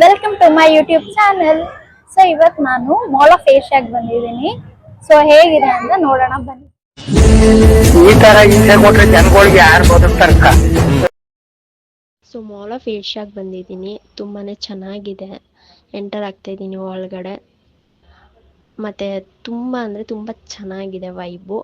Welcome to my YouTube channel. So ಇವತ್ತು ನಾನು mall of ಏಷ್ಯಾಗೆ ಬಂದಿದ್ದೀನಿ. ಸೊ ಹೇಗಿದೆ ಅಂತ ನೋಡೋಣ ಬನ್ನಿ. ಈ ತರ ಹಿಂದೆ ಕೊಟ್ರೆ ಜನಗಳಿಗೆ ಯಾರು ಬದುಕ್ತಾರಕ್ಕ. ಸೊ ಮಾಲ್ ಆಫ್ ಏಷ್ಯಾಗೆ ಬಂದಿದ್ದೀನಿ. ತುಂಬಾನೇ ಚೆನ್ನಾಗಿದೆ. ಎಂಟರ್ ಆಗ್ತಾ ಇದ್ದೀನಿ ಒಳಗಡೆ. ಮತ್ತೆ ತುಂಬಾ ಅಂದ್ರೆ ತುಂಬಾ ಚೆನ್ನಾಗಿದೆ ವೈಬು.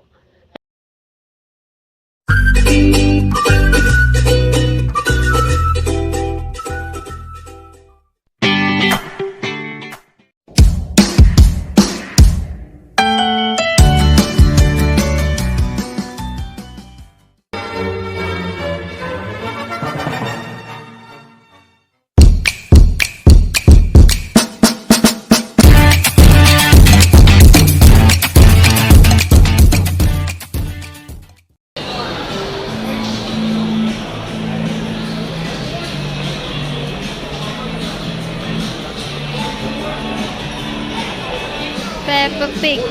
ಪೆಪ್ಪರ್ ಪಿಗ್,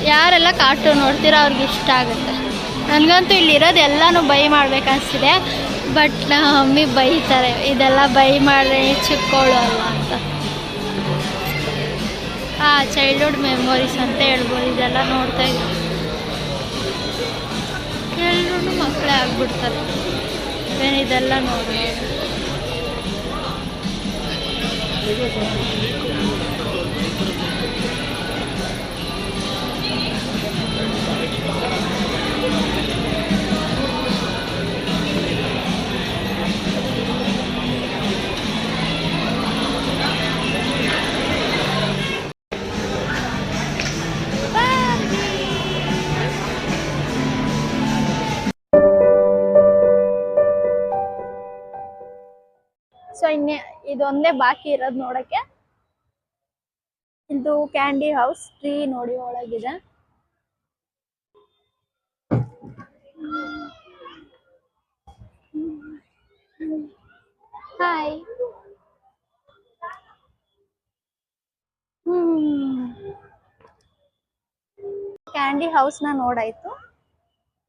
ಯಾರೆಲ್ಲ ಕಾರ್ಟೂನ್ ನೋಡ್ತೀರೋ ಅವ್ರಿಗೆ ಇಷ್ಟ ಆಗುತ್ತೆ. ನನಗಂತೂ ಇಲ್ಲಿರೋದು ಎಲ್ಲನೂ ಬೈ ಮಾಡ್ಬೇಕನ್ನಿಸ್ತಿದೆ. ಬಟ್ ನಮ್ಮ ಮಮ್ಮಿ ಬೈತಾರೆ, ಇದೆಲ್ಲ ಬೈ ಮಾಡಿದ್ರೆ ಚಿಕ್ಕೋಳು ಅಲ್ಲ ಅಂತ. ಚೈಲ್ಡ್ಹುಡ್ ಮೆಮೊರೀಸ್ ಅಂತ ಹೇಳ್ಬೋದು. ಇದೆಲ್ಲ ನೋಡ್ತಾ ಇದ್ದೀನಿ, ಎಲ್ಲರೂ ಮಕ್ಕಳೇ ಆಗ್ಬಿಡ್ತಾರೆ ಇದೆಲ್ಲ ನೋಡಿ. ಸೊ ಇದೊಂದೇ ಬಾಕಿ ಇರೋದು ನೋಡಕ್ಕೆ. ಇದು ಕ್ಯಾಂಡಿ ಹೌಸ್. ಟ್ರೀ ನೋಡಿ ಒಳಗಿದೆ. ಹಾಯ್. ಕ್ಯಾಂಡಿ ಹೌಸ್ನ ನೋಡಾಯ್ತು.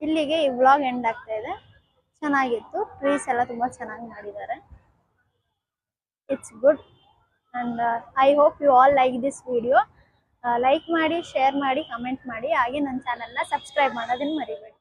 ಇಲ್ಲಿಗೆ ಈ ವ್ಲಾಗ್ ಎಂಡ್ ಆಗ್ತಾ ಇದೆ. ಚೆನ್ನಾಗಿತ್ತು. ಟ್ರೀಸ್ ಎಲ್ಲ ತುಂಬಾ ಚೆನ್ನಾಗಿ ಮಾಡಿದ್ದಾರೆ. It's good and I hope you all like this video. Like ಮಾಡಿ, ಶೇರ್ ಮಾಡಿ, ಕಮೆಂಟ್ ಮಾಡಿ. ಹಾಗೆ ನನ್ನ ಚಾನೆಲ್ನ ಸಬ್ಸ್ಕ್ರೈಬ್ ಮಾಡೋದನ್ನು ಮರಿಬೇಡಿ.